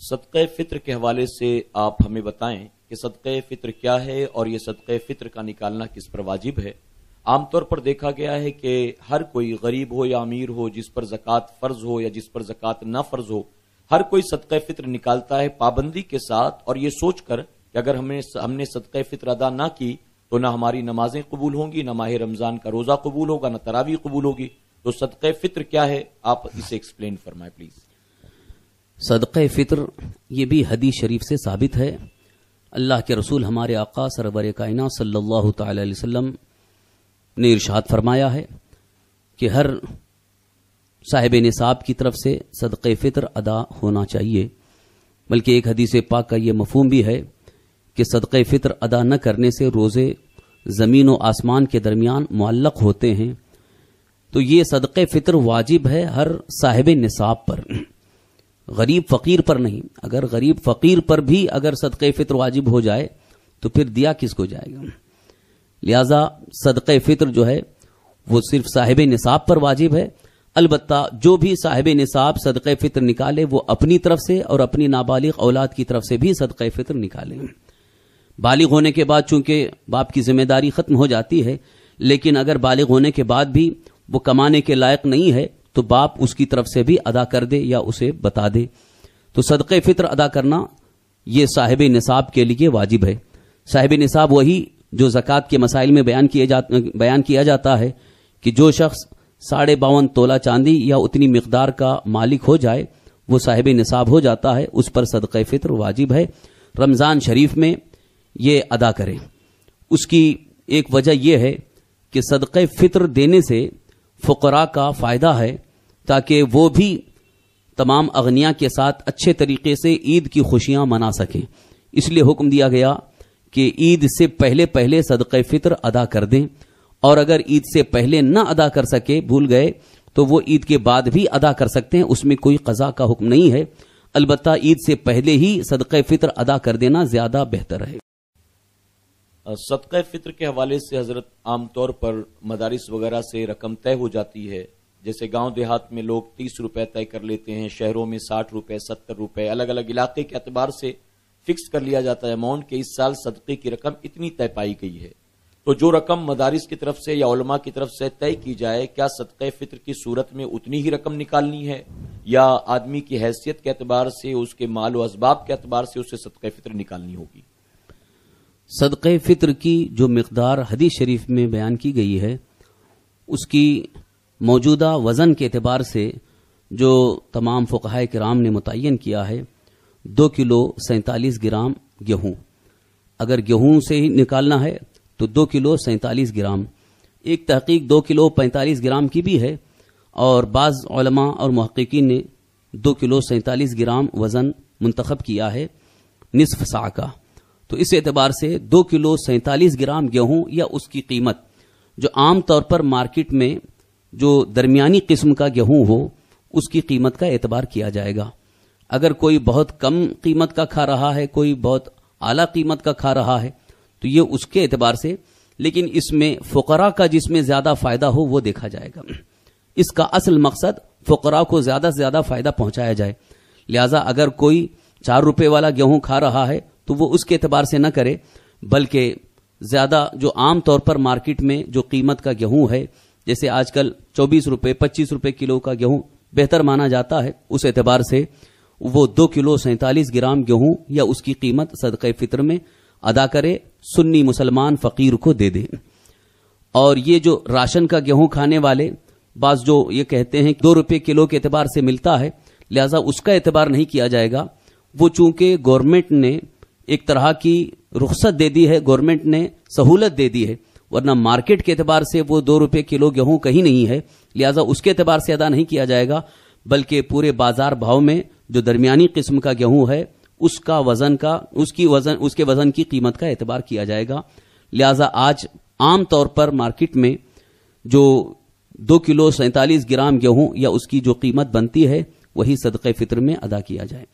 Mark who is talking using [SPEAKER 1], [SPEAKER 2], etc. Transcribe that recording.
[SPEAKER 1] صدقہ فطر کے حوالے سے آپ ہمیں بتائیں کہ صدقہ فطر کیا ہے اور یہ صدقہ فطر کا نکالنا کس پر واجب ہے۔ عام طور پر دیکھا گیا ہے کہ ہر کوئی غریب ہو یا امیر ہو، جس پر زکوٰۃ فرض ہو یا جس پر زکوٰۃ نہ فرض ہو، ہر کوئی صدقہ فطر نکالتا ہے پابندی کے ساتھ، اور یہ سوچ کر کہ اگر ہم نے صدقہ فطر ادا نہ کی تو نہ ہماری نمازیں قبول ہوں گی، نہ ماہ رمضان کا روزہ قبول ہوگا، نہ تراویح قبول ہوگی۔ تو صدقہ فطر کیا ہے، آپ اسے ایکسپلین فرمائیں پلیز۔
[SPEAKER 2] صدقہ فطر یہ بھی حدیث شریف سے ثابت ہے۔ اللہ کے رسول ہمارے آقا سرور کائنات صلی اللہ تعالی علیہ وسلم نے ارشاد فرمایا ہے کہ ہر صاحب نصاب کی طرف سے صدقہ فطر ادا ہونا چاہیے، بلکہ ایک حدیث پاک کا یہ مفہوم بھی ہے کہ صدقہ فطر ادا نہ کرنے سے روزے زمین و آسمان کے درمیان معلق ہوتے ہیں۔ تو یہ صدقہ فطر واجب ہے ہر صاحب نصاب پر، غریب فقیر پر نہیں۔ اگر غریب فقیر پر بھی اگر صدقہ فطر واجب ہو جائے تو پھر دیا کس کو جائے گا؟ لہذا صدقہ فطر جو ہے وہ صرف صاحب نصاب پر واجب ہے۔ البتہ جو بھی صاحب نصاب صدقہ فطر نکالے وہ اپنی طرف سے اور اپنی نابالغ اولاد کی طرف سے بھی صدقہ فطر نکالے۔ بالغ ہونے کے بعد چونکہ باپ کی ذمہ داری ختم ہو جاتی ہے، لیکن اگر بالغ ہونے کے بعد بھی وہ کمانے کے لائق نہیں ہے تو باپ اس کی طرف سے بھی ادا کر دے یا اسے بتا دے۔ تو صدقہ فطر ادا کرنا یہ صاحب نصاب کے لیے واجب ہے۔ صاحب نصاب وہی جو زکوٰۃ کے مسائل میں بیان کیا جاتا ہے کہ جو شخص 52.5 تولہ چاندی یا اتنی مقدار کا مالک ہو جائے وہ صاحب نصاب ہو جاتا ہے، اس پر صدقہ فطر واجب ہے۔ رمضان شریف میں یہ ادا کریں۔ اس کی ایک وجہ یہ ہے کہ صدقہ فطر دینے سے فقراء کا فائدہ ہے تاکہ وہ بھی تمام اغنیاء کے ساتھ اچھے طریقے سے عید کی خوشیاں منا سکیں۔ اس لیے حکم دیا گیا کہ عید سے پہلے صدقہ فطر ادا کر دیں، اور اگر عید سے پہلے نہ ادا کر سکے، بھول گئے، تو وہ عید کے بعد بھی ادا کر سکتے ہیں، اس میں کوئی قضا کا حکم نہیں ہے۔ البتہ عید سے پہلے ہی صدقہ فطر ادا کر دینا زیادہ بہتر ہے۔
[SPEAKER 1] صدقہ فطر کے حوالے سے حضرت عام طور پر مدارس وغیرہ سے رقم طے ہو جاتی ہے، جیسے گاؤں دیہات میں لوگ 30 روپے طے کر لیتے ہیں، شہروں میں 60 روپے 70 روپے، الگ الگ علاقے کے اعتبار سے فکس کر لیا جاتا ہے اماؤنٹ کہ اس سال صدقے کی رقم اتنی طے پائی گئی ہے۔ تو جو رقم مدارس کی طرف سے یا علماء کی طرف سے طے کی جائے، کیا صدقہ فطر کی صورت میں اتنی ہی رقم نکالنی ہے یا آدمی کی حیثیت کے اعتبار سے، اس کے مال و اسباب کے اعتبار سے اسے صدقہ فطر نکالنی ہوگی؟
[SPEAKER 2] صدقہ فطر کی جو مقدار حدیث شریف میں بیان کی گئی ہے، اس کی موجودہ وزن کے اعتبار سے جو تمام فقہائے کرام نے متعین کیا ہے 2 کلو 47 گرام گیہوں۔ اگر گیہوں سے ہی نکالنا ہے تو 2 کلو 47 گرام۔ ایک تحقیق 2 کلو 45 گرام کی بھی ہے، اور بعض علماء اور محققین نے 2 کلو 47 گرام وزن منتخب کیا ہے نصف سا کا۔ تو اس اعتبار سے 2 کلو 47 گرام گیہوں یا اس کی قیمت، جو عام طور پر مارکیٹ میں جو درمیانی قسم کا گیہوں ہو، اس کی قیمت کا اعتبار کیا جائے گا۔ اگر کوئی بہت کم قیمت کا کھا رہا ہے، کوئی بہت اعلیٰ قیمت کا کھا رہا ہے، تو یہ اس کے اعتبار سے، لیکن اس میں فقراء کا جس میں زیادہ فائدہ ہو وہ دیکھا جائے گا۔ اس کا اصل مقصد فقراء کو زیادہ سے زیادہ فائدہ پہنچایا جائے۔ لہذا اگر کوئی 4 روپے والا گیہوں کھا رہا ہے تو وہ اس کے اعتبار سے نہ کرے، بلکہ زیادہ جو عام طور پر مارکیٹ میں جو قیمت کا گیہوں ہے، جیسے آج کل 24 روپے 25 روپے کلو کا گیہوں بہتر مانا جاتا ہے، اس اعتبار سے وہ 2 کلو 47 گرام گیہوں یا اس کی قیمت صدقہ فطر میں ادا کرے، سنی مسلمان فقیر کو دے دے۔ اور یہ جو راشن کا گیہوں کھانے والے بعض جو یہ کہتے ہیں 2 روپے کلو کے اعتبار سے ملتا ہے، لہذا اس کا اعتبار نہیں کیا جائے گا۔ وہ چونکہ گورنمنٹ نے ایک طرح کی رخصت دے دی ہے، گورنمنٹ نے سہولت دے دی ہے، ورنہ مارکیٹ کے اعتبار سے وہ 2 روپے کلو گیہوں کہیں نہیں ہے، لہذا اس کے اعتبار سے ادا نہیں کیا جائے گا، بلکہ پورے بازار بھاؤ میں جو درمیانی قسم کا گیہوں ہے اس کے وزن کی قیمت کا اعتبار کیا جائے گا۔ لہذا آج عام طور پر مارکیٹ میں جو 2 کلو 47 گرام گیہوں یا اس کی جو قیمت بنتی ہے وہی صدقہ فطر میں ادا کیا جائے۔